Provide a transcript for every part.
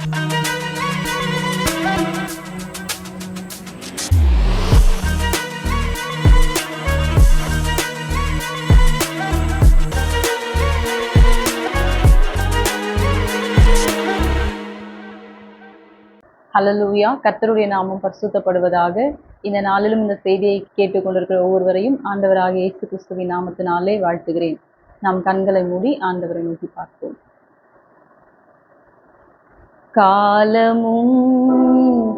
ஹல்லேலூயா. கர்த்தருடைய நாமம் பரிசுத்தப்படுவதாக. இந்த நாளிலும் இந்த செய்தியை கேட்டுக்கொண்டிருக்கிற ஒவ்வொருவரையும் ஆண்டவராகிய இயேசு கிறிஸ்துவின் நாமத்தினாலே வாழ்த்துகிறேன். நாம் கண்களை மூடி ஆண்டவரை நோக்கி பார்ப்போம். காலமும்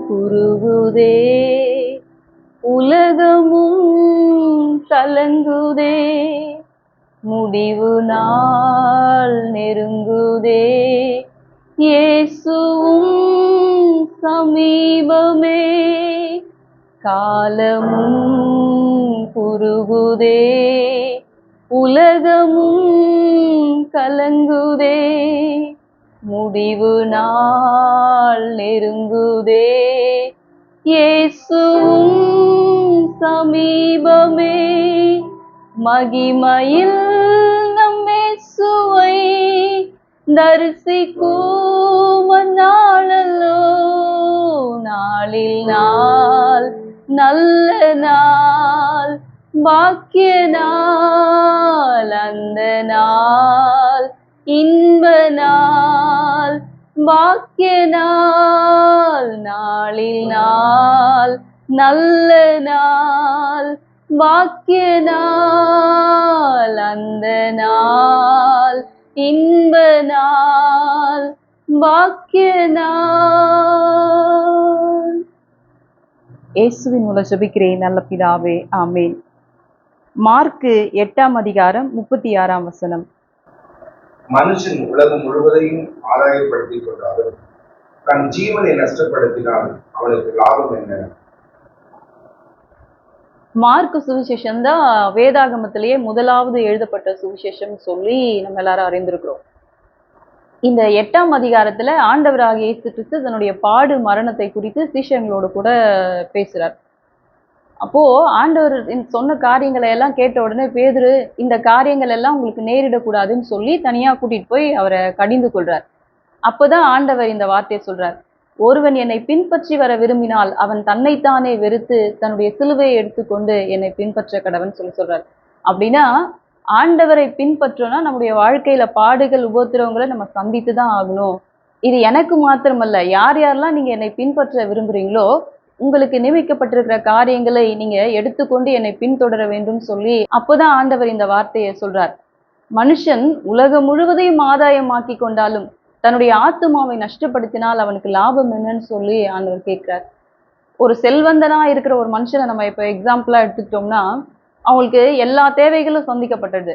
குறுகுதே, உலகமும் கலங்குதே, முடிவு நாள் நெருங்குதே, இயேசுவும் சமீபமே. காலமும் குறுகுதே, உலகமும் கலங்குதே, முடிவு நாள் நெருங்குதே, இயேசுவும் சமீபமே. மகிமையில் நம் இயேசுவை தரிசிக்கும் நாளல்லோ, நாளில் நாள் நல்ல நாள், பாக்கிய நாள், அந்த நாள் இன்ப நாள், பாக்கிய நாள், நாளில் நாள் நல்ல நாள், பாக்கிய நாள், அந்த நாள் இன்ப நாள், பாக்கிய நாள். இயேசுவின் மூலம் ஜெபிக்கிறேன் நல்ல பிதாவே, ஆமேன். மார்க்கு 8ஆம் அதிகாரம் 36ஆம் வசனம். மனுஷன் உலகம் முழுவதையும் ஆதாயப்படுத்திக் கொண்டாலும் தன் ஜீவனை நஷ்டப்படுத்தினால் அவனுக்கு லாபம் என்ன? மார்க்கு சுவிசேஷம் தான் வேதாகமத்திலேயே முதலாவது எழுதப்பட்ட சுவிசேஷம் சொல்லி நம்ம எல்லாரும் அறிந்திருக்கிறோம். இந்த 8ஆம் அதிகாரத்துல ஆண்டவராகிய இயேசு கிறிஸ்து தன்னுடைய பாடு மரணத்தை குறித்து சீஷர்களோடு கூட பேசுறார். அப்போ ஆண்டவர் சொன்ன காரியங்களை எல்லாம் கேட்ட உடனே பேதுரு இந்த காரியங்கள் எல்லாம் உங்களுக்கு நேரிடக்கூடாதுன்னு சொல்லி தனியா கூட்டிட்டு போய் அவரை கடிந்து கொள்றார். அப்போதான் ஆண்டவர் இந்த வார்த்தையை சொல்றார், ஒருவன் என்னை பின்பற்றி வர விரும்பினால் அவன் தன்னைத்தானே வெறுத்து தன்னுடைய சிலுவையை எடுத்துக்கொண்டு என்னை பின்பற்ற கடவன் சொல்றார். அப்படின்னா ஆண்டவரை பின்பற்றோம்னா நம்முடைய வாழ்க்கையில பாடுகள் உபத்திரவங்களை நம்ம சந்தித்து தான் ஆகணும். இது எனக்கு மாத்திரமல்ல, யார் யாரெல்லாம் நீங்க என்னை பின்பற்ற விரும்புறீங்களோ உங்களுக்கு நியமிக்கப்பட்டிருக்கிற காரியங்களை நீங்க எடுத்துக்கொண்டு என்னை பின்தொடர வேண்டும் சொல்லி அப்போதான் ஆண்டவர் இந்த வார்த்தையை சொல்றார். மனுஷன் உலகம் முழுவதையும் ஆதாயமாக்கி கொண்டாலும் தன்னுடைய ஆத்துமாவை நஷ்டப்படுத்தினால் அவனுக்கு லாபம் என்னன்னு சொல்லி ஆண்டவர் கேட்கிறார். ஒரு செல்வந்தனா இருக்கிற ஒரு மனுஷனை நம்ம இப்ப எக்ஸாம்பிளா எடுத்துக்கிட்டோம்னா அவங்களுக்கு எல்லா தேவைகளும் சந்திக்கப்பட்டது,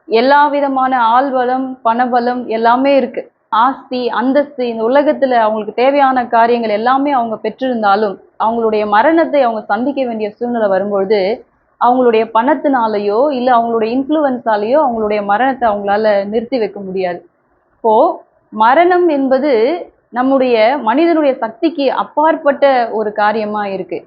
எல்லா விதமான ஆள்பலம் பணபலம் எல்லாமே இருக்கு, ஆஸ்தி அந்தஸ்து, இந்த உலகத்துல அவங்களுக்கு தேவையான காரியங்கள் எல்லாமே அவங்க பெற்றிருந்தாலும் அவங்களுடைய மரணத்தை அவங்க சந்திக்க வேண்டிய சூழ்நிலை வரும்பொழுது அவங்களுடைய பணத்தினாலேயோ இல்ல அவங்களுடைய இன்ஃப்ளூயன்ஸாலேயோ அவங்களுடைய மரணத்தை அவங்களால நிறுத்தி வைக்க முடியாது. இப்போ மரணம் என்பது நம்முடைய மனிதனுடைய சக்திக்கு அப்பாற்பட்ட ஒரு காரியமா இருக்கு.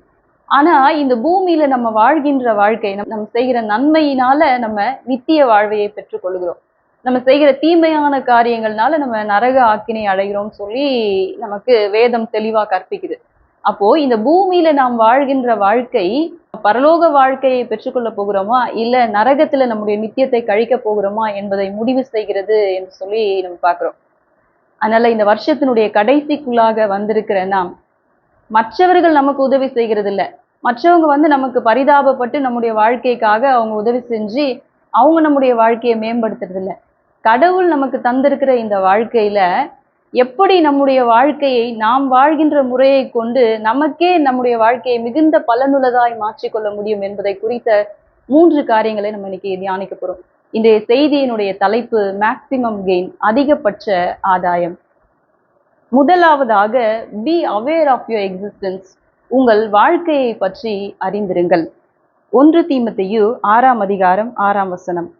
ஆனா இந்த பூமியில நம்ம வாழ்கின்ற வாழ்க்கை நம்ம செய்கிற நன்மையினால நம்ம நித்திய வாழ்வையை பெற்றுக்கொள்கிறோம், நம்ம செய்கிற தீமையான காரியங்கள்னால நம்ம நரக ஆக்கினை அடைகிறோம் சொல்லி நமக்கு வேதம் தெளிவா கற்பிக்குது. அப்போ இந்த பூமியில நாம் வாழ்கின்ற வாழ்க்கை பரலோக வாழ்க்கையை பெற்றுக்கொள்ள போகிறோமா இல்ல நரகத்துல நம்முடைய நித்தியத்தை கழிக்க போகிறோமா என்பதை முடிவு செய்கிறது என்று சொல்லி நம்ம பார்க்கிறோம். அதனால இந்த வருஷத்தினுடைய கடைசிக்குள்ளாக வந்திருக்கிற நாம் மற்றவர்கள் நமக்கு உதவி செய்கிறது இல்ல, மற்றவங்க நமக்கு பரிதாபப்பட்டு நம்முடைய வாழ்க்கைக்காக அவங்க உதவி செஞ்சு அவங்க நம்முடைய வாழ்க்கையை மேம்படுத்துறது இல்ல. கடவுள் நமக்கு தந்திருக்கிற இந்த வாழ்க்கையில எப்படி நம்முடைய வாழ்க்கையை நாம் வாழ்கின்ற முறையை கொண்டு நமக்கே நம்முடைய வாழ்க்கையை மிகுந்த பலனுள்ளதாய் மாற்றிக்கொள்ள முடியும் என்பதை குறித்த 3 காரியங்களை நம்ம இன்னைக்கு தியானிக்க போறோம். இன்றைய செய்தியினுடைய தலைப்பு மேக்சிமம் கெயின், அதிகபட்ச ஆதாயம். முதலாவதாக be aware of your existence, உங்கள் வாழ்க்கையை பற்றி அறிந்திருங்கள். 1 தீமோத்தேயு 6ஆம் அதிகாரம் 6ஆம் வசனம்.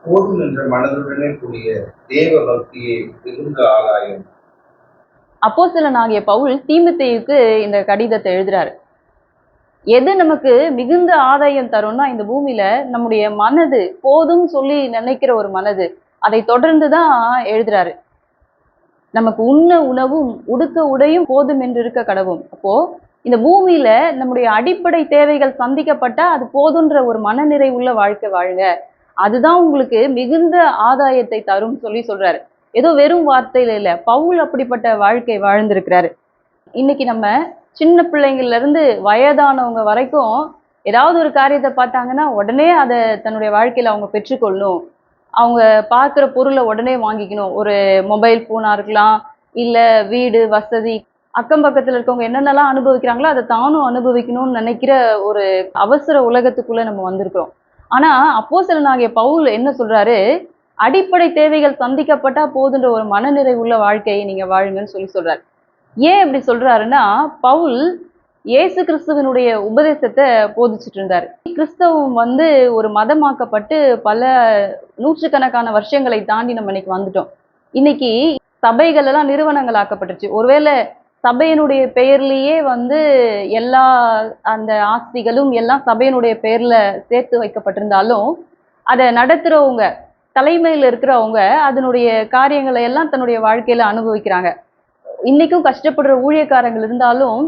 போதும் என்ற மனதுடனே கூடிய தேவ பக்தியை மிகுந்த ஆதாயம். அப்போஸ்தலனாகிய பவுல் தீமோத்தேயுக்கு இந்த கடிதத்தை எழுதுறாரு. எது நமக்கு மிகுந்த ஆதாயம் தரும்னா இந்த பூமியில நம்முடைய மனது, போதும் சொல்லி நினைக்கிற ஒரு மனது, அதை தொடர்ந்துதான் எழுதுறாரு. நமக்கு உண்ண உணவும் உடுக்க உடையும் போதும் என்று இருக்க கடவும். அப்போ இந்த பூமியில நம்முடைய அடிப்படை தேவைகள் சந்திக்கப்பட்டா அது போதுன்ற ஒரு மனநிறைவுள்ள வாழ்க்கை வாழுங்க. அதுதான் உங்களுக்கு மிகுந்த ஆதாயத்தை தரும் சொல்லி சொல்றாரு. ஏதோ வெறும் வார்த்தையில இல்ல. பவுல் அப்படிப்பட்ட வாழ்க்கை வாழ்ந்திருக்கிறாரு. இன்னைக்கு நம்ம சின்ன பிள்ளைங்கள்ல இருந்து வயதானவங்க வரைக்கும் ஏதாவது ஒரு காரியத்தை பார்த்தாங்கன்னா உடனே அதை தன்னுடைய வாழ்க்கையில அவங்க பெற்றுக்கொள்ளணும். அவங்க பார்க்குற பொருளை உடனே வாங்கிக்கணும். ஒரு மொபைல் ஃபோனா இருக்கலாம், இல்ல வீடு, வசதி, அக்கம் பக்கத்துல இருக்கவங்க என்னென்னலாம் அனுபவிக்கிறாங்களோ அதை தானும் அனுபவிக்கணும்னு நினைக்கிற ஒரு அவசர உலகத்துக்குள்ள நம்ம வந்திருக்கிறோம். ஆனா அப்போஸ்தலனாகிய பவுல் என்ன சொல்றாரு? அடிப்படை தேவைகள் சந்திக்கப்பட்டா போதுன்ற ஒரு மனநிறைவுள்ள வாழ்க்கையை நீங்க வாழுங்கன்னு சொல்லி சொல்றாரு. ஏன் இப்படி சொல்றாருன்னா, பவுல் இயேசு கிறிஸ்துவினுடைய உபதேசத்தை போதிச்சுட்டு இருந்தாரு. கிறிஸ்தவம் வந்து ஒரு மதமாக்கப்பட்டு பல நூற்றுக்கணக்கான வருஷங்களை தாண்டி நம்ம இன்னைக்கு வந்துட்டோம். இன்னைக்கு சபைகள் எல்லாம் நிறுவனங்கள் ஆக்கப்பட்டுருச்சு. ஒருவேளை சபையினுடைய பெயர்லயே வந்து எல்லா அந்த ஆஸ்திகளும் எல்லாம் சபையினுடைய பெயர்ல சேர்த்து வைக்கப்பட்டிருந்தாலும், அதை நடத்துறவங்க, தலைமையில இருக்கிறவங்க அதனுடைய காரியங்களை எல்லாம் தன்னுடைய வாழ்க்கையில அனுபவிக்கிறாங்க. இன்னைக்கும் கஷ்டப்படுற ஊழியக்காரங்கள் இருந்தாலும்,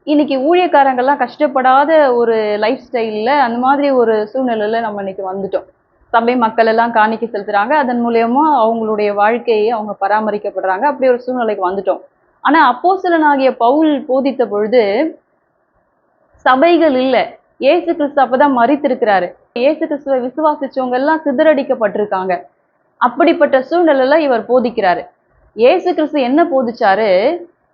இன்னைக்கு ஊழியக்காரங்கள்லாம் கஷ்டப்படாத ஒரு லைஃப் ஸ்டைல்ல அந்த மாதிரி ஒரு சூழ்நிலையில நம்ம இன்னைக்கு வந்துட்டோம். சபை மக்கள் எல்லாம் காணிக்கை செலுத்துறாங்க. அதன் மூலியமா அவங்களுடைய வாழ்க்கையை அவங்க பராமரிக்கப்படுறாங்க. அப்படி ஒரு சூழ்நிலைக்கு வந்துட்டோம். ஆனா அப்போஸ்தலனாகிய பவுல் போதித்த பொழுது சபைகள் இல்ல. இயேசு கிறிஸ்து அப்பதான் மரித்திருக்கிறாரு. இயேசு கிறிஸ்துவை விசுவாசிச்சவங்க எல்லாம் சிதறடிக்கப்பட்டிருக்காங்க. அப்படிப்பட்ட சூழ்நிலையில இவர் போதிக்கிறாரு. இயேசு கிறிஸ்து என்ன போதிச்சாரு?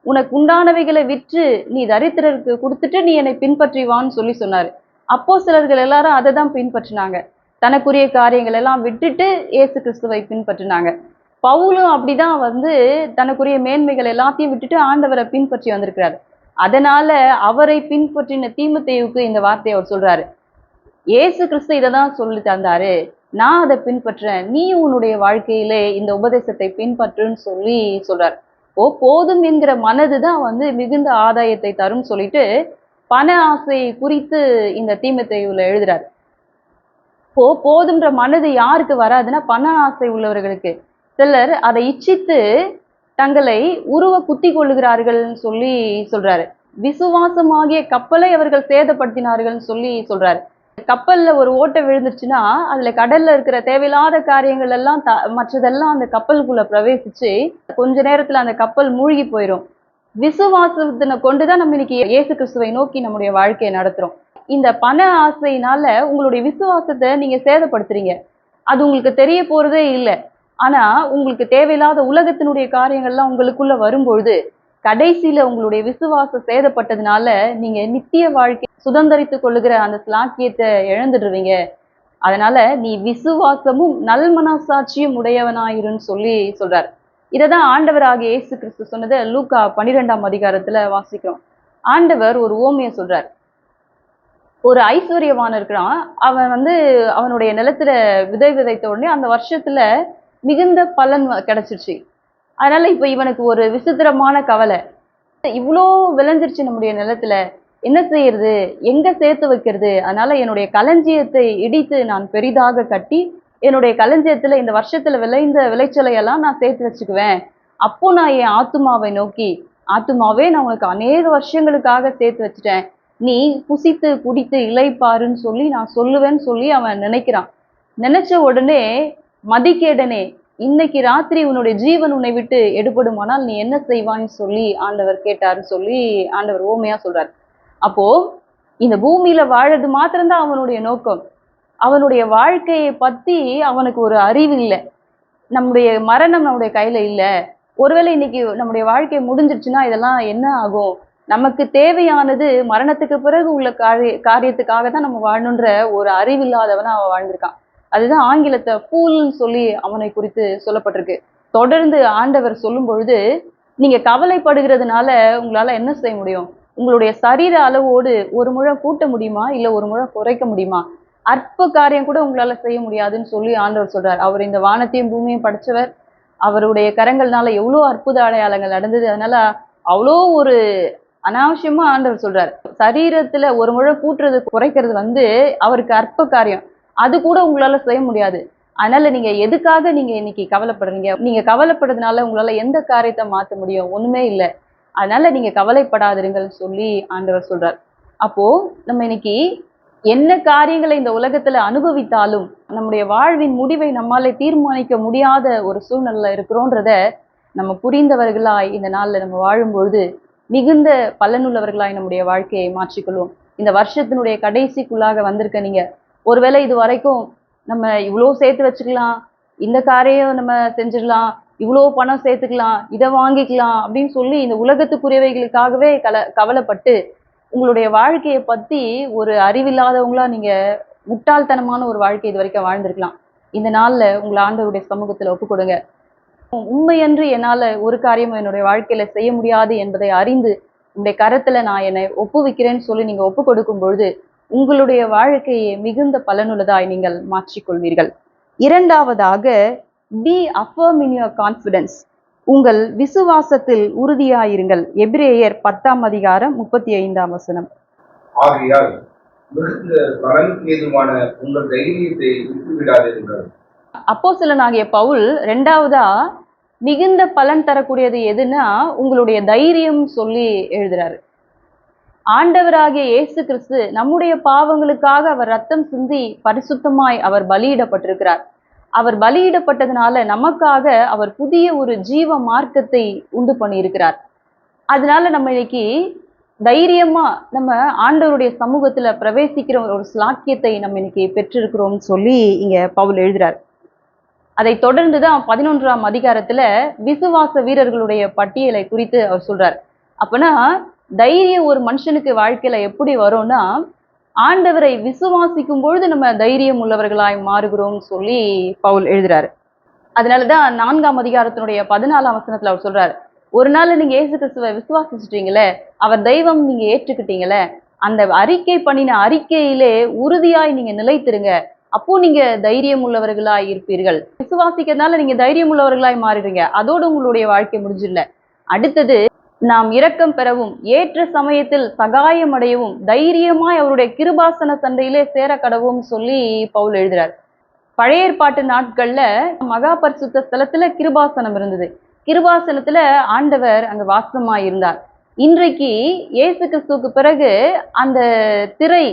உனக்கு உண்டானவைகளை விற்று நீ தரித்திரருக்கு கொடுத்துட்டு நீ என்னை பின்பற்றி வான்னு சொல்லி சொன்னாரு. அப்போஸ்தலர்கள் எல்லாரும் அதை தான் பின்பற்றினாங்க. தனக்குரிய காரியங்கள் எல்லாம் விட்டுட்டு இயேசு கிறிஸ்துவை பின்பற்றினாங்க. பவுலும் அப்படிதான் வந்து தனக்குரிய மேன்மைகள் எல்லாத்தையும் விட்டுட்டு ஆண்டவரை பின்பற்றி வந்திருக்கிறாரு. அதனால அவரை பின்பற்றின தீமோத்தேயுவுக்கு இந்த வார்த்தையை அவர் சொல்றாரு. இயேசு கிறிஸ்து இதை தான் சொல்லி தந்தாரு, நான் அதை பின்பற்றேன், நீயும் உன்னுடைய வாழ்க்கையிலே இந்த உபதேசத்தை பின்பற்றுன்னு சொல்லி சொல்றாரு. போதும் என்கிற மனது தான் வந்து மிகுந்த ஆதாயத்தை தரும் சொல்லிட்டு பண ஆசையை குறித்து இந்த தீமோத்தேயுல எழுதுறாரு. போதுன்ற மனது யாருக்கு வராதுன்னா பண ஆசை உள்ளவர்களுக்கு. சிலர் அதை இச்சித்து தங்களை உருவ குத்தி கொள்ளுகிறார்கள்னு சொல்லி சொல்றாரு. விசுவாசமாகிய கப்பலை அவர்கள் சேதப்படுத்தினார்கள்னு சொல்லி சொல்றாரு. கப்பல்ல ஒரு ஓட்டை விழுந்துருச்சுன்னா அதுல கடல்ல இருக்கிற தேவையில்லாத காரியங்கள் எல்லாம் மற்றதெல்லாம் அந்த கப்பலுக்குள்ள பிரவேசிச்சு கொஞ்ச நேரத்துல அந்த கப்பல் மூழ்கி போயிடும். விசுவாசத்தினை கொண்டுதான் நம்ம இன்னைக்கு இயேசு கிறிஸ்துவை நோக்கி நம்முடைய வாழ்க்கையை நடத்துறோம். இந்த பண ஆசையினால உங்களுடைய விசுவாசத்தை நீங்க சேதப்படுத்துறீங்க. அது உங்களுக்கு தெரிய போறதே இல்லை. ஆனா உங்களுக்கு தேவையில்லாத உலகத்தினுடைய காரியங்கள்லாம் உங்களுக்குள்ள வரும்பொழுது கடைசியில உங்களுடைய விசுவாசம் சேதப்பட்டதுனால நீங்க நித்திய வாழ்க்கை சுதந்திரித்துக் கொள்ளுகிற அந்த ஸ்லாக்கியத்தை இழந்துடுவீங்க. அதனால நீ விசுவாசமும் நல்மனசாட்சியும் உடையவனாயிருன்னு சொல்லி சொல்றாரு. இததான் ஆண்டவராகிய இயேசு கிறிஸ்து சொன்னதை லூக்கா 12ஆம் அதிகாரத்துல வாசிக்கிறோம். ஆண்டவர் ஒரு உவமையை சொல்றார். ஒரு ஐஸ்வர்யவான் இருக்கிறான். அவன் வந்து அவனுடைய நிலத்துல விதை விதைத்த உடனே அந்த வருஷத்துல மிகுந்த பலன் கிடைச்சிருச்சு. அதனால இப்ப இவனுக்கு ஒரு விசித்திரமான கவலை. இவ்வளோ விளைஞ்சிருச்சு நம்முடைய நிலத்துல, என்ன செய்யறது, எங்க சேர்த்து வைக்கிறது? அதனால என்னுடைய களஞ்சியத்தை இடித்து நான் பெரிதாக கட்டி என்னுடைய களஞ்சியத்துல இந்த வருஷத்துல விளைந்த விளைச்சலை எல்லாம் நான் சேர்த்து வச்சுக்குவேன். அப்போ நான் என் ஆத்துமாவை நோக்கி, ஆத்துமாவே நான் உனக்கு அநேக வருஷங்களுக்காக சேர்த்து வச்சுட்டேன், நீ புசித்து குடித்து இளைப்பாருன்னு சொல்லி நான் சொல்லுவேன்னு சொல்லி அவன் நினைக்கிறான். நினைச்ச உடனே, மதிகேடனே, இன்னைக்கு ராத்திரி உன்னுடைய ஜீவன் உன்னை விட்டு எடுபடுமானால் நீ என்ன செய்வான்னு சொல்லி ஆண்டவர் கேட்டாருன்னு சொல்லி ஆண்டவர் ஓமையா சொல்றாரு. அப்போ இந்த பூமியில வாழறது மாத்திரம்தான் அவனுடைய நோக்கம். அவனுடைய வாழ்க்கையை பத்தி அவனுக்கு ஒரு அறிவு இல்லை. நம்முடைய மரணம் நம்முடைய கையில இல்ல. ஒருவேளை இன்னைக்கு நம்முடைய வாழ்க்கை முடிஞ்சிருச்சுன்னா இதெல்லாம் என்ன ஆகும்? நமக்கு தேவையானது மரணத்துக்கு பிறகு உள்ள காரியத்துக்காக தான் நம்ம வாழணுன்ற ஒரு அறிவில்லாதவனா அவன் வாழ்ந்திருக்கான். அதுதான் ஆங்கிலத்தை ஃபூல்னு சொல்லி அவனை குறித்து சொல்லப்பட்டிருக்கு. தொடர்ந்து ஆண்டவர் சொல்லும் பொழுது, நீங்க கவலைப்படுகிறதுனால உங்களால என்ன செய்ய முடியும்? உங்களுடைய சரீர அளவோடு ஒரு முழம் கூட்ட முடியுமா? இல்ல ஒரு முழம் குறைக்க முடியுமா? அற்ப காரியம் கூட உங்களால செய்ய முடியாதுன்னு சொல்லி ஆண்டவர் சொல்றார். அவர் இந்த வானத்தையும் பூமியையும் படைச்சவர். அவருடைய கரங்கள்னால எவ்வளோ அற்புத அடையாளங்கள் நடந்தது. அதனால அவ்வளோ ஒரு அனாவசியமா ஆண்டவர் சொல்றாரு. சரீரத்துல ஒரு முழம் கூட்டுறது குறைக்கிறது வந்து அவருக்கு அற்ப காரியம். அது கூட உங்களால செய்ய முடியாது. அதனால நீங்க எதுக்காக நீங்க இன்னைக்கு கவலைப்படுறீங்க? நீங்க கவலைப்படுறதுனால உங்களால எந்த காரியத்தை மாத்த முடியும்? ஒண்ணுமே இல்ல. அதனால நீங்க கவலைப்படாதிருங்கள்னு சொல்லி ஆண்டவர் சொல்றார். அப்போ நம்ம இன்னைக்கு என்ன காரியங்களை இந்த உலகத்துல அனுபவித்தாலும், நம்முடைய வாழ்வின் முடிவை நம்மால தீர்மானிக்க முடியாத ஒரு சூழ்நிலையில இருக்கிறோன்றத நம்ம புரிந்தவர்களாய் இந்த நாள்ல நம்ம வாழும்பொழுது, மிகுந்த பலனுள்ளவர்களாய் நம்முடைய வாழ்க்கையை மாற்றிக்கொள்வோம். இந்த வருஷத்தினுடைய கடைசிக்குள்ளாக வந்திருக்க நீங்க, ஒருவேளை இதுவரைக்கும் நம்ம இவ்ளோ சேர்த்து வச்சுக்கலாம், இந்த காரியம் நம்ம செஞ்சிடலாம், இவ்ளோ பணம் சேர்த்துக்கலாம், இத வாங்கிக்கலாம் அப்படின்னு சொல்லி இந்த உலகத்துக்குரியவைகளுக்காகவே கவலைப்பட்டு, உங்களுடைய வாழ்க்கைய பத்தி ஒரு அறிவில்லாதவங்களா நீங்க முட்டாள்தனமான ஒரு வாழ்க்கை இதுவரைக்கும் வாழ்ந்திருக்கலாம். இந்த நாள்ல உங்கள ஆண்டவருடைய சமூகத்துல ஒப்புக்கொடுங்க. உண்மையன்று என்னால ஒரு காரியமும் என்னுடைய வாழ்க்கையில செய்ய முடியாது என்பதை அறிந்து, உங்களுடைய கரத்துல நான் என்னை ஒப்புவிக்கிறேன்னு சொல்லி நீங்க ஒப்புக் கொடுக்கும் பொழுது, உங்களுடைய வாழ்க்கையை மிகுந்த பலனுள்ளதாய் நீங்கள் மாற்றிக்கொள்வீர்கள். இரண்டாவதாக, be affirm in your confidence. உங்கள் விசுவாசத்தில் உறுதியாயிருங்கள். எபிரேயர் 10ஆம் அதிகாரம் 35ஆம் வசனம். ஆகையால் மிகுந்த பலனுக்கு ஏதுவான உங்கள் தைரியத்தை விட்டுவிடாதீர்கள். அப்போஸ்தலனாகிய பவுல் இரண்டாவதா மிகுந்த பலன் தரக்கூடியது எதுன்னா உங்களுடைய தைரியம் சொல்லி எழுதுறாரு. ஆண்டவராகிய இயேசு கிறிஸ்து நம்முடைய பாவங்களுக்காக அவர் ரத்தம் சிந்தி பரிசுத்தமாய் அவர் பலியிடப்பட்டிருக்கிறார். அவர் பலியிடப்பட்டதுனால நமக்காக அவர் புதிய ஒரு ஜீவ மார்க்கத்தை உண்டு பண்ணியிருக்கிறார். அதனால நம்ம இன்னைக்கு தைரியமா நம்ம ஆண்டவருடைய சமூகத்துல பிரவேசிக்கிற ஒரு ஸ்லாக்கியத்தை நம்ம இன்னைக்கு பெற்றிருக்கிறோம்னு சொல்லி இங்க பவுல் எழுதுறார். அதை தொடர்ந்துதான் 11ஆம் அதிகாரத்துல விசுவாச வீரர்களுடைய பட்டியலை குறித்து அவர் சொல்றார். அப்பனா தைரியம் ஒரு மனுஷனுக்கு வாழ்க்கையில எப்படி வரும்னா, ஆண்டவரை விசுவாசிக்கும் பொழுது நம்ம தைரியம் உள்ளவர்களாய் மாறுகிறோம்னு சொல்லி பவுல் எழுதுறாரு. அதனாலதான் 4ஆம் அதிகாரத்தினுடைய 14ஆம் வசனத்துல அவர் சொல்றாரு, ஒரு நாள் நீங்க இயேசு கிறிஸ்துவை விசுவாசிச்சிட்டீங்களே, அவர் தெய்வம் நீங்க ஏற்றுக்கிட்டீங்களே, அந்த அறிக்கை பண்ணின அறிக்கையிலே உறுதியாய் நீங்க நிலைத்திருங்க. அப்போ நீங்க தைரியம் உள்ளவர்களாய் இருப்பீர்கள். விசுவாசிக்கிறதுனால நீங்க தைரியம் உள்ளவர்களாய் மாறிடுங்க. அதோடு உங்களுடைய வாழ்க்கை முடிஞ்சிடல. அடுத்தது, நாம் இரக்கம் பெறவும் ஏற்ற சமயத்தில் சகாயம் அடையவும் தைரியமாய் அவருடைய கிருபாசன சண்டையிலே சேர கடவும் சொல்லி பவுல் எழுதுறார். பழைய ஏற்பாட்டு நாட்கள்ல மகா பரிசுத்த ஸ்தலத்துல கிருபாசனம் இருந்தது. கிருபாசனத்துல ஆண்டவர் அங்க வாசமாய் இருந்தார். இன்றைக்கு இயேசு கிறிஸ்துவுக்கு பிறகு அந்த திரை,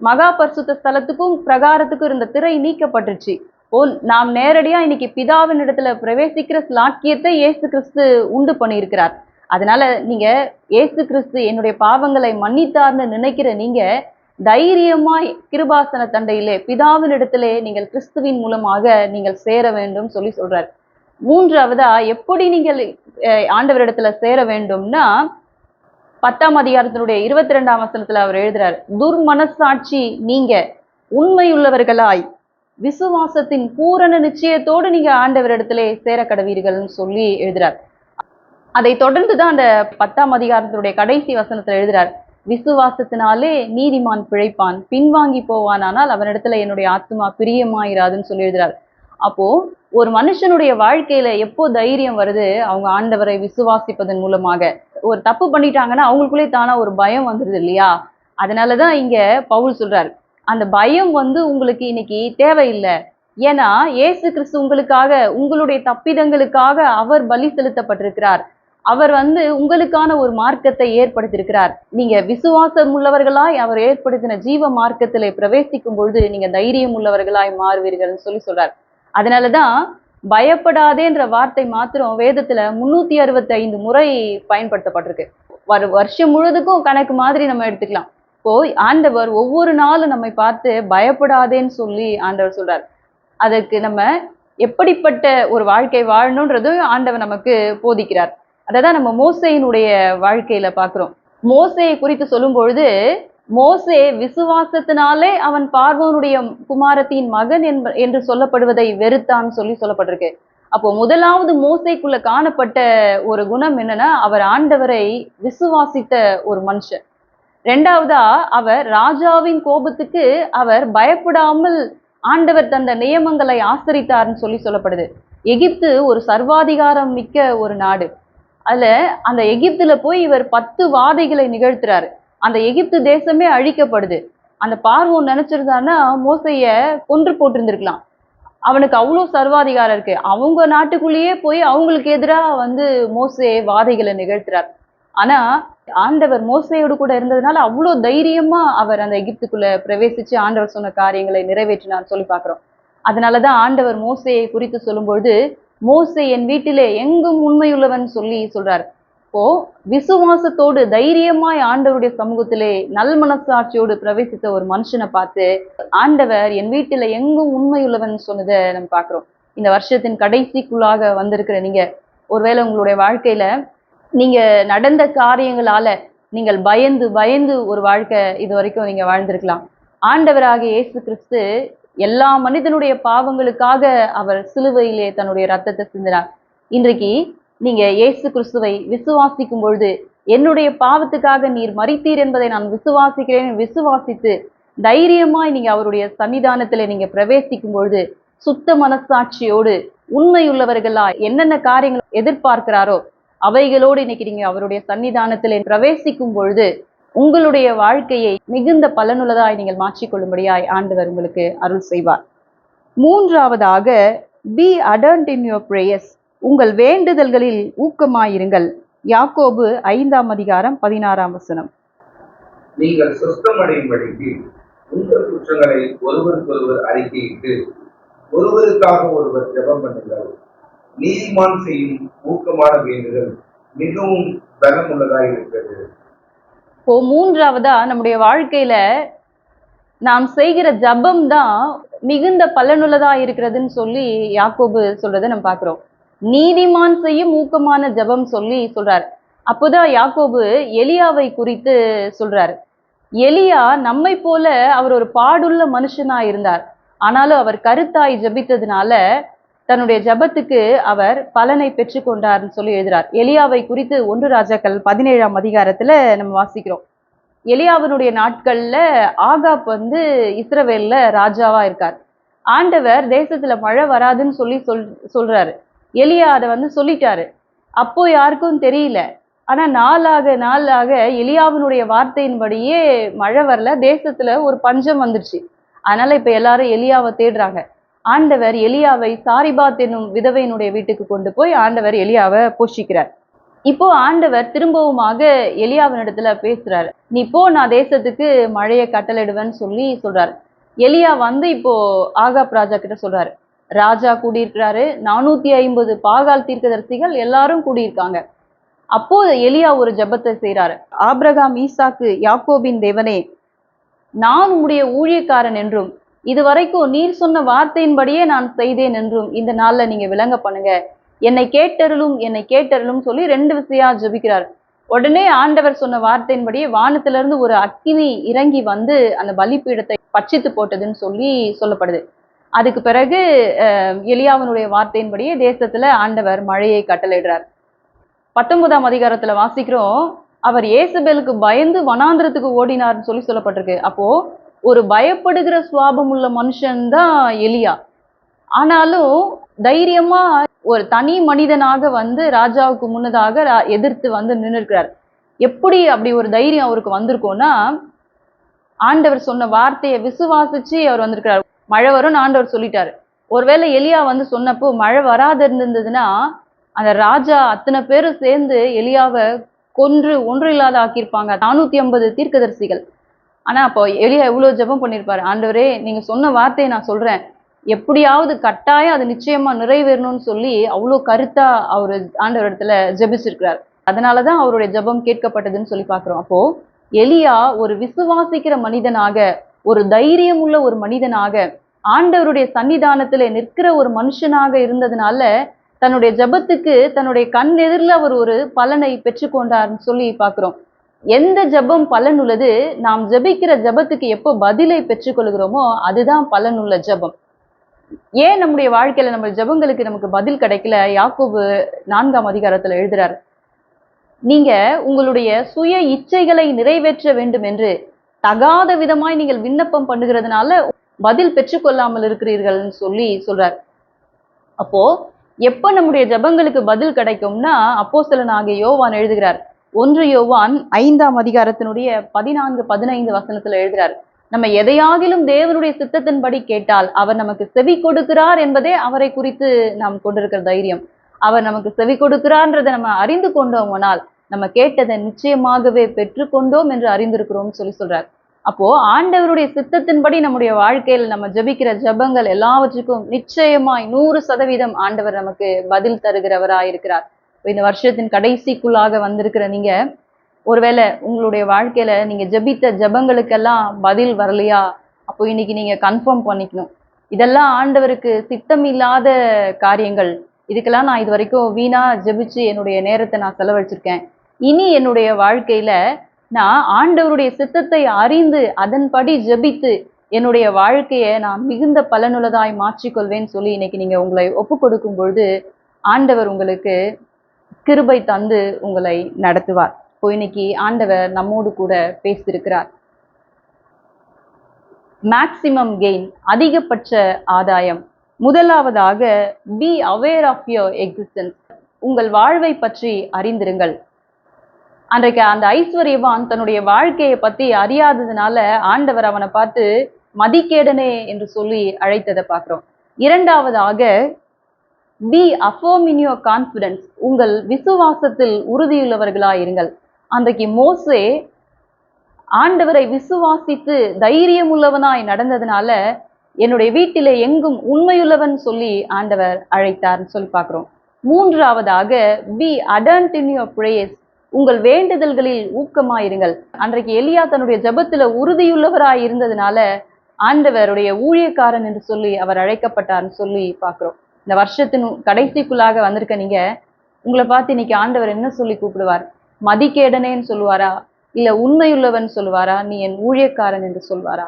மகா பரிசுத்த ஸ்தலத்துக்கும் பிரகாரத்துக்கும் இருந்த திரை நீக்கப்பட்டுச்சு. நாம் நேரடியா இன்னைக்கு பிதாவின் இடத்துல பிரவேசிக்கிற ஸ்லாக்கியத்தை இயேசு கிறிஸ்து உண்டு பண்ணியிருக்கிறார். அதனால நீங்க இயேசு கிறிஸ்து என்னுடைய பாவங்களை மன்னித்தார்னு நினைக்கிற நீங்க தைரியமாய் கிருபாசன தண்டையிலே பிதாவின் இடத்திலே நீங்கள் கிறிஸ்துவின் மூலமாக நீங்கள் சேர வேண்டும் சொல்லி சொல்றார். மூன்றாவதா, எப்படி நீங்கள் ஆண்டவரிடத்துல சேர வேண்டும்னா, 10ஆம் அதிகாரத்தினுடைய 22ஆம் வசனத்துல அவர் எழுதுறார், துர்மனசாட்சி நீங்க உண்மையுள்ளவர்களாய் விசுவாசத்தின் பூரண நிச்சயத்தோடு நீங்க ஆண்டவரிடத்திலே சேர கடவீர்கள்னு சொல்லி எழுதுறார். அதை தொடர்ந்துதான் அந்த 10ஆம் அதிகாரத்தினுடைய கடைசி வசனத்துல எழுதுறார், விசுவாசத்தினாலே நீதிமான் பிழைப்பான், பின்வாங்கி போவானால் அவனிடத்துல என்னுடைய ஆத்மா பிரியமாயிராதுன்னு சொல்லி எழுதுறார். அப்போ ஒரு மனுஷனுடைய வாழ்க்கையில எப்போ தைரியம் வருது? அவங்க ஆண்டவரை விசுவாசிப்பதன் மூலமாக. ஒரு தப்பு பண்ணிட்டாங்கன்னா அவங்களுக்குள்ளே தானா ஒரு பயம் வந்துருது இல்லையா? அதனாலதான் இங்க பவுல் சொல்றாரு, அந்த பயம் உங்களுக்கு இன்னைக்கு தேவையில்லை. ஏன்னா இயேசு கிறிஸ்து உங்களுக்காக, உங்களுடைய தப்பிதங்களுக்காக அவர் பலி செலுத்தப்பட்டிருக்கிறார். அவர் உங்களுக்கான ஒரு மார்க்கத்தை ஏற்படுத்தியிருக்கிறார். நீங்க விசுவாசம் உள்ளவர்களாய் அவர் ஏற்படுத்தின ஜீவ மார்க்கத்திலே பிரவேசிக்கும் பொழுது நீங்க தைரியம் உள்ளவர்களாய் மாறுவீர்கள்னு சொல்லி சொல்றார். அதனாலதான் பயப்படாதேன்ற வார்த்தை மாத்திரம் வேதத்துல 365 முறை பயன்படுத்தப்பட்டிருக்கு. வருஷம் முழுதுக்கும் கணக்கு மாதிரி நம்ம எடுத்துக்கலாம். இப்போ ஆண்டவர் ஒவ்வொரு நாளும் நம்மை பார்த்து பயப்படாதேன்னு சொல்லி ஆண்டவர் சொல்றார். அதற்கு நம்ம எப்படிப்பட்ட ஒரு வாழ்க்கை வாழணும்ன்றதும் ஆண்டவர் நமக்கு போதிக்கிறார். அதான் நம்ம மோசேயினுடைய வாழ்க்கையில பாக்குறோம். மோசேயை குறித்து சொல்லும் பொழுது, மோசே விசுவாசத்தினாலே அவன் பார்வோனுடைய குமாரத்தின் மகன் என்று சொல்லப்படுவதை வெறுத்தான் சொல்லி சொல்லப்பட்டிருக்கு. அப்போ முதலாவது மோசேக்குள்ள காணப்பட்ட ஒரு குணம் என்னன்னா, அவர் ஆண்டவரை விசுவாசித்த ஒரு மனுஷன். இரண்டாவதா, அவர் ராஜாவின் கோபத்துக்கு அவர் பயப்படாமல் ஆண்டவர் தந்த நியமங்களை ஆசரித்தார்னு சொல்லி சொல்லப்படுது. எகிப்து ஒரு சர்வாதிகாரம் மிக்க ஒரு நாடு. அதுல அந்த எகிப்துல போய் இவர் 10 வாதைகளை நிகழ்த்துறாரு. அந்த எகிப்து தேசமே அழிக்கப்படுது. அந்த பார்வோன் நினைச்சிருந்தான்னா மோசைய கொன்று போட்டிருந்திருக்கலாம். அவனுக்கு அவ்வளோ சர்வாதிகாரம் இருக்கு. அவங்க நாட்டுக்குள்ளேயே போய் அவங்களுக்கு எதிராக மோசே வாதைகளை நிகழ்த்துறார். ஆனா ஆண்டவர் மோசேயோடு கூட இருந்ததுனால அவ்வளோ தைரியமா அவர் அந்த எகிப்துக்குள்ள பிரவேசிச்சு ஆண்டவர் சொன்ன காரியங்களை நிறைவேற்றினார் சொல்லி பார்க்கிறோம். அதனாலதான் ஆண்டவர் மோசேயை குறித்து சொல்லும்பொழுது, மோசே என் வீட்டிலே எங்கும் உண்மையுள்ளவன் சொல்லி சொல்றார். இப்போ விசுவாசத்தோடு தைரியமாய் ஆண்டவருடைய சமூகத்திலே நல் மனசாட்சியோடு பிரவேசித்த ஒரு மனுஷனை பார்த்து ஆண்டவர் என் வீட்டில எங்கும் உண்மையுள்ளவன் சொன்னதை நம்ம பார்க்கிறோம். இந்த வருஷத்தின் கடைசிக்குள்ளாக வந்திருக்கிற நீங்க ஒருவேளை உங்களுடைய வாழ்க்கையில நீங்க நடந்த காரியங்களால நீங்கள் பயந்து பயந்து ஒரு வாழ்க்கை இது வரைக்கும் நீங்க வாழ்ந்திருக்கலாம். ஆண்டவராகிய இயேசு கிறிஸ்து எல்லா மனிதனுடைய பாவங்களுக்காக அவர் சிலுவையிலே தன்னுடைய ரத்தத்தை சிந்தினார். இன்றைக்கு நீங்க இயேசு கிறிஸ்துவை விசுவாசிக்கும் பொழுது, என்னுடைய பாவத்துக்காக நீர் மரித்தீர் என்பதை நான் விசுவாசிக்கிறேன், விசுவாசித்து தைரியமாய் நீங்க அவருடைய சன்னிதானத்துல நீங்க பிரவேசிக்கும் பொழுது, சுத்த மனசாட்சியோடு உண்மையுள்ளவர்களா என்னென்ன காரியங்கள் எதிர்பார்க்கிறாரோ அவைகளோடு இன்னைக்கு நீங்க அவருடைய சன்னிதானத்திலே பிரவேசிக்கும் பொழுது உங்களுடைய வாழ்க்கையை மிகுந்த பலனுள்ளதாய் நீங்கள் மாற்றிக்கொள்ளும்படியாய் ஆண்டவர் உங்களுக்கு அருள் செய்வார். மூன்றாவதாக, பி அடர்ன்ட் இன் யுவர் பிரேயர்ஸ், உங்கள் வேண்டுதல்களில் ஊக்கமாயிருங்கள். யாக்கோபு 5:16. நீங்கள் சுத்தமடையும்படிக்கு உங்கள் குற்றங்களை ஒருவருக்கொருவர் அறிக்கையிட்டு ஒருவருக்காக ஒருவர் ஜெபம் பண்ணுங்கள். நீதிமான் செய்யும் ஊக்கமான வேண்டுதல் மிகவும் பலமுள்ளதாக இருக்கிறது. இப்போ மூன்றாவதா, நம்முடைய வாழ்க்கையில நாம் செய்கிற ஜபம் தான் மிகுந்த பலனுள்ளதா இருக்கிறதுன்னு சொல்லி யாக்கோபு சொல்றதை நம்ம பார்க்கிறோம். நீதிமான் செய்யும் ஊக்கமான ஜபம் சொல்லி சொல்றாரு. அப்போதான் யாக்கோபு எலியாவை குறித்து சொல்றாரு. எலியா நம்மை போல அவர் ஒரு பாடுள்ள மனுஷனா இருந்தார். ஆனாலும் அவர் கருத்தாய் ஜபித்ததுனால தன்னுடைய ஜபத்துக்கு அவர் பலனை பெற்று கொண்டார்னு சொல்லி எழுதுறார். எலியாவை குறித்து 1 ராஜாக்கள் 17 நம்ம வாசிக்கிறோம். எலியாவினுடைய நாட்கள்ல ஆகாப் இஸ்ரவேல்ல ராஜாவா இருக்கார். ஆண்டவர் தேசத்துல மழை வராதுன்னு சொல்லி சொல்றாரு. எலியா அதை சொல்லிட்டாரு. அப்போ யாருக்கும் தெரியல. ஆனா நாளாக எலியாவினுடைய வார்த்தையின்படியே மழை வரல, தேசத்துல ஒரு பஞ்சம் வந்துருச்சு. அதனால இப்ப எல்லாரும் எலியாவை தேடுறாங்க. ஆண்டவர் எலியாவை சாரிபாத் என்னும் விதவையினுடைய வீட்டுக்கு கொண்டு போய் ஆண்டவர் எலியாவை போஷிக்கிறார். இப்போ ஆண்டவர் திரும்பவுமாக எலியாவினிடத்துல பேசுறாரு. நீ போ, நான் தேசத்துக்கு மழையை கட்டளையிடுவேன்னு சொல்லி சொல்றாரு. எலியா இப்போ ஆகாப் ராஜா கிட்ட சொல்றாரு. ராஜா கூடியிருக்கிறாரு, 450 பாகால் தீர்க்கதரிசிகள் எல்லாரும் கூடியிருக்காங்க. அப்போ எலியா ஒரு ஜெபத்தை செய்யறாரு. ஆபிரகாம், ஈசாக்கு, யாக்கோபின் தேவனே, நான் உம்முடைய ஊழியக்காரன் என்றும் இதுவரைக்கும் நீர் சொன்ன வார்த்தையின்படியே நான் செய்தேன் என்றும் இந்த நாள்ல நீங்க விளங்க பண்ணுங்க. என்னை கேட்டருளும் சொல்லி 2 விசையா ஜெபிக்கிறார். உடனே ஆண்டவர் சொன்ன வார்த்தையின்படியே வானத்திலிருந்து ஒரு அக்கினி இறங்கி அந்த பலிபீடத்தை பட்சித்து போட்டதுன்னு சொல்லி சொல்லப்படுது. அதுக்கு பிறகு எலியாவினுடைய வார்த்தையின்படியே தேசத்துல ஆண்டவர் மழையை கட்டளையிடுறார். 19ஆம் அதிகாரத்துல வாசிக்கிறோம், அவர் ஏசபேலுக்கு பயந்து வனாந்திரத்துக்கு ஓடினார்னு சொல்லி சொல்லப்பட்டிருக்கு. அப்போ ஒரு பயப்படுகிற சுவாபம் உள்ள மனுஷன்தான் எலியா. ஆனாலும் தைரியமா ஒரு தனி மனிதனாக ராஜாவுக்கு முன்னதாக எதிர்த்து நின்று இருக்கிறார். எப்படி அப்படி ஒரு தைரியம் அவருக்கு வந்திருக்கோம்னா, ஆண்டவர் சொன்ன வார்த்தையை விசுவாசிச்சு அவர் வந்திருக்கிறார். மழை வரும்னு ஆண்டவர் சொல்லிட்டாரு. ஒருவேளை எலியா சொன்னப்போ மழை வராது இருந்ததுன்னா அந்த ராஜா அத்தனை பேரும் சேர்ந்து எலியாவை கொன்று ஒன்று இல்லாத ஆக்கியிருப்பாங்க, 450 தீர்க்கதரிசிகள். ஆனா அப்போ எலியா எவ்வளவு ஜெபம் பண்ணியிருப்பாரு. ஆண்டவரே, நீங்க சொன்ன வார்த்தையை நான் சொல்றேன், எப்படியாவது கட்டாயம் அது நிச்சயமா நிறைவேறணும்னு சொல்லி அவ்வளோ கருத்தா அவரு ஆண்டவரிடத்துல ஜெபிச்சிருக்கிறார். அதனாலதான் அவருடைய ஜெபம் கேட்கப்பட்டதுன்னு சொல்லி பார்க்கிறோம். அப்போ எலியா ஒரு விசுவாசிக்கிற மனிதனாக, ஒரு தைரியம் உள்ள ஒரு மனிதனாக, ஆண்டவருடைய சன்னிதானத்துல நிற்கிற ஒரு மனுஷனாக இருந்ததுனால தன்னுடைய ஜெபத்துக்கு தன்னுடைய கண் எதிரில் அவர் ஒரு பலனை பெற்றுக்கொண்டார்னு சொல்லி பார்க்கிறோம். எந்த ஜெபம் பலனுள்ளது? நாம் ஜெபிக்கிற ஜெபத்துக்கு எப்போ பதிலை பெற்றுக்கொள்கிறோமோ அதுதான் பலனுள்ள ஜெபம். ஏன் நம்முடைய வாழ்க்கையில நம்ம ஜெபங்களுக்கு நமக்கு பதில் கிடைக்கல? யாக்கோபு 4ஆம் அதிகாரத்துல எழுதுறார், நீங்க உங்களுடைய சுய இச்சைகளை நிறைவேற்ற வேண்டும் என்று தகாத விதமாய் நீங்கள் விண்ணப்பம் பண்ணுகிறதுனால பதில் பெற்றுக்கொள்ளாமல் இருக்கிறீர்கள்னு சொல்லி சொல்றார். அப்போ எப்ப நம்முடைய ஜெபங்களுக்கு பதில் கிடைக்கும்னா, அப்போஸ்தலனாகிய யோவான் எழுதுகிறார். 1 யோவான் 5ஆம் அதிகாரத்தினுடைய 14-15 வசனத்துல எழுதுறார், நம்ம எதையாகிலும் தேவனுடைய சித்தத்தின்படி கேட்டால் அவர் நமக்கு செவி கொடுக்கிறார் என்பதே அவரை குறித்து நாம் கொண்டிருக்கிற தைரியம். அவர் நமக்கு செவி கொடுக்கிறார்ன்றதை நம்ம அறிந்து கொண்டோமானால் நம்ம கேட்டதை நிச்சயமாகவே பெற்றுக்கொண்டோம் என்று அறிந்திருக்கிறோம் சொல்றார். அப்போ ஆண்டவருடைய சித்தத்தின்படி நம்முடைய வாழ்க்கையில் நம்ம ஜெபிக்கிற ஜெபங்கள் எல்லாவற்றுக்கும் நிச்சயமாய் 100% ஆண்டவர் நமக்கு பதில் தருகிறவராயிருக்கிறார். இந்த வருஷத்தின் கடைசிக்குள்ளாக வந்திருக்கிற நீங்க ஒருவேளை உங்களுடைய வாழ்க்கையில நீங்க ஜெபித்த ஜெபங்களுக்கெல்லாம் பதில் வரலையா, அப்போ இன்னைக்கு நீங்க கன்ஃபார்ம் பண்ணிக்கணும். இதெல்லாம் ஆண்டவருக்கு சித்தம் இல்லாத காரியங்கள். இதுக்கெல்லாம் நான் இது வரைக்கும் வீணா ஜெபிச்சு என்னுடைய நேரத்தை நான் செலவழிச்சிருக்கேன். இனி என்னுடைய வாழ்க்கையில நான் ஆண்டவருடைய சித்தத்தை அறிந்து அதன்படி ஜெபித்து என்னுடைய வாழ்க்கையை நான் மிகுந்த பலனுள்ளதாய் மாற்றிக்கொள்வேன்னு சொல்லி இன்னைக்கு நீங்க உங்களை ஒப்பு கொடுக்கும் பொழுது ஆண்டவர் உங்களுக்கு கிருபை தந்து உங்களை நடத்துவார். இப்போ இன்னைக்கு ஆண்டவர் நம்மோடு கூட பேசியிருக்கிறார். மேக்சிமம் கெயின், அதிகபட்ச ஆதாயம். முதலாவதாக be aware of your existence. உங்கள் வாழ்வை பற்றி அறிந்திருங்கள். அன்றைக்கு அந்த ஐஸ்வர்யவான் தன்னுடைய வாழ்க்கையை பத்தி அறியாததுனால ஆண்டவர் அவனை பார்த்து மதிகேடனே என்று சொல்லி அழைத்ததை பார்க்கிறோம். இரண்டாவதாக be affirm in your confidence. உங்கள் விசுவாசத்தில் உறுதியுள்ளவர்களாயிருங்கள். அன்றைக்கு மோசே ஆண்டவரை விசுவாசித்து தைரியம் உள்ளவனாய் நடந்ததுனால என்னுடைய வீட்டிலே எங்கும் உண்மையுள்ளவன் சொல்லி ஆண்டவர் அழைத்தார்னு சொல்லி பார்க்கிறோம். மூன்றாவதாக பி அடர்ன்ட் இன் யுவர் பிரேயர்ஸ். உங்கள் வேண்டுதல்களில் ஊக்கமாயிருங்கள். அன்றைக்கு எலியா தன்னுடைய ஜெபத்துல உறுதியுள்ளவராய் இருந்ததுனால ஆண்டவருடைய ஊழியக்காரன் என்று சொல்லி அவர் அழைக்கப்பட்டார்னு சொல்லி பார்க்கிறோம். இந்த வருஷத்தின் கடைசிக்குள்ளாக வந்திருக்க நீங்க உங்களை பார்த்து இன்னைக்கு ஆண்டவர் என்ன சொல்லி கூப்பிடுவார்? மதிகேடனேன்னு சொல்லுவாரா, இல்ல உண்மையுள்ளவன் சொல்லுவாரா, நீ என் ஊழியக்காரன் என்று சொல்வாரா?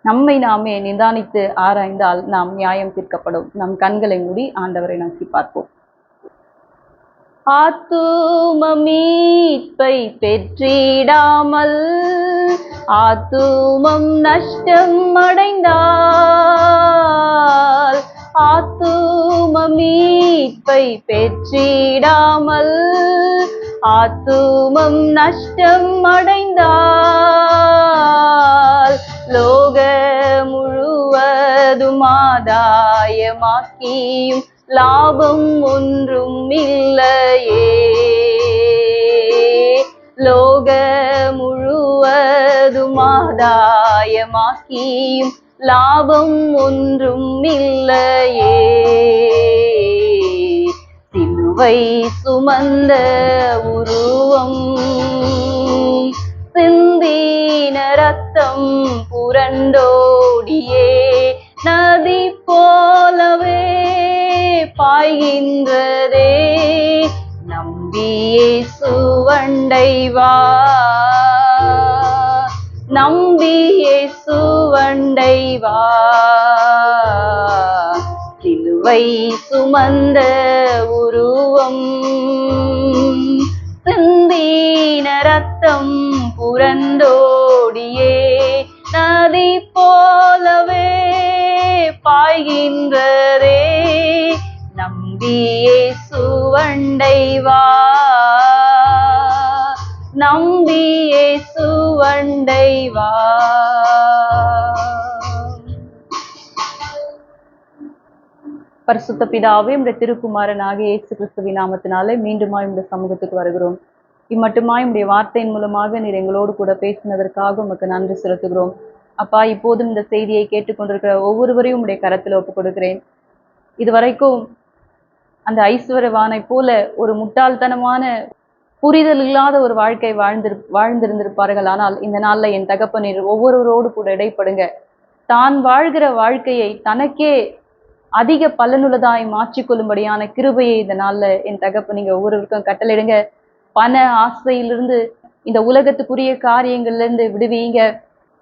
நம்மை நாமே நிதானித்து ஆராய்ந்தால் நாம் நியாயம் தீர்க்கப்படும். நம் கண்களை மூடி ஆண்டவரை நோக்கி பார்ப்போம். ஆத்தும மீட்பை பெற்றிடாமல் ஆத்துமம் நஷ்டம் அடைந்தால், ஆத்தும மீட்பை பெற்றிடாமல் ஆத்துமம் நஷ்டம் அடைந்தால், லோக முழுவதும் ஆதாயமாக்கியும் லாபம் ஒன்றும் இல்லையே. லோக முழுவதும் ஆதாயமாக்கியும் லாபம் ஒன்றும் இல்லையே. சிலுவை சுமந்த உருவம், சிந்தின ரத்தம் புரண்டோடியே நதி போலவே பாய்கின்றதே. நம்பியே சுவண்டை வா, நம்பியே சுவண்டை வா. சிலுவை சுமந்த உருவம், சிந்தின ரத்தம் புரண்டோடியே நதி போலவே பாய்கின்றதே. நம்பியே சுவண்டை வா, நம்பியே சுவண்டை வா. பரிசுத்த பிதாவே, உடைய திருக்குமாரனாகிய இயேசு கிறிஸ்துவின் நாமத்தினாலே மீண்டுமாய் உடைய சமூகத்துக்கு வருகிறோம். இம்மட்டுமாய் உடைய வார்த்தையின் மூலமாக நீர் எங்களோடு கூட பேசினதற்காக உமக்கு நன்றி செலுத்துகிறோம். அப்பா, இப்போதும் இந்த செய்தியை கேட்டுக்கொண்டிருக்கிற ஒவ்வொருவரையும் உடைய கரத்தில் ஒப்புக் கொடுக்கிறேன். இதுவரைக்கும் அந்த ஐஸ்வர்யவானை போல ஒரு முட்டாள்தனமான புரிதல் இல்லாத ஒரு வாழ்க்கை வாழ்ந்திருந்திருப்பார்கள். ஆனால் இந்த நாள்ல என் தகப்பனீர் ஒவ்வொருவரோடு கூட இடைப்படுங்க. தான் வாழ்கிற வாழ்க்கையை தனக்கே அதிக பலனுள்ளதாய் மாற்றிக்கொள்ளும்படியான கிருபையை இந்த நாள்ல என் தகப்ப நீங்க ஒவ்வொருவருக்கும் கட்டளையிடுங்க. பண ஆசையிலிருந்து, இந்த உலகத்துக்குரிய காரியங்கள்ல இருந்து விடுவீங்க.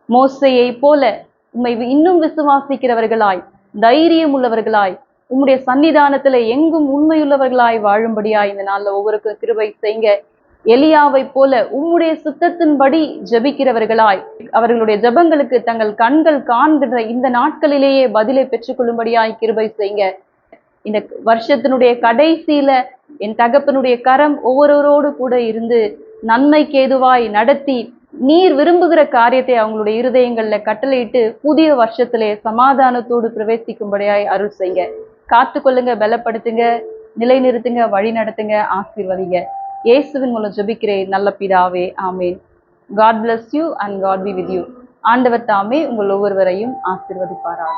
மோசையை போல உம்மை இன்னும் விசுவாசிக்கிறவர்களாய், தைரியம் உள்ளவர்களாய், உம்முடைய சன்னிதானத்துல எங்கும் உண்மையுள்ளவர்களாய் வாழும்படியாய் இந்த நாள்ல ஒவ்வொருக்கும் கிருபை செய்யுங்க. எலியாவை போல உம்முடைய சுத்தத்தின்படி ஜெபிக்கிறவர்களாய், அவர்களுடைய ஜெபங்களுக்கு தங்கள் கண்கள் காண்கின்ற இந்த நாட்களிலேயே பதிலை பெற்றுக்கொள்ளும்படியாய் கிருபை செய்யுங்க. இந்த வருஷத்தினுடைய கடைசியில என் தகப்பனுடைய கரம் ஒவ்வொருவரோடு கூட இருந்து நன்மைக்கு ஏதுவாய் நடத்தி நீர் விரும்புகிற காரியத்தை அவங்களுடைய இருதயங்கள்ல கட்டளையிட்டு புதிய வருஷத்திலே சமாதானத்தோடு பிரவேசிக்கும்படியாய் அருள் செய்யுங்க. காத்துக்கொள்ளுங்க, பலப்படுத்துங்க, நிலைநிறுத்துங்க, வழி நடத்துங்க, ஆசீர்வதிங்க. இயேசுவின் மூலம் ஜெபிக்கிறேன் நல்ல பிதாவே, ஆமேன். God bless you and God be with you. ஆண்டவர் தாமே உங்கள் ஒவ்வொருவரையும் ஆசீர்வதிப்பாராக.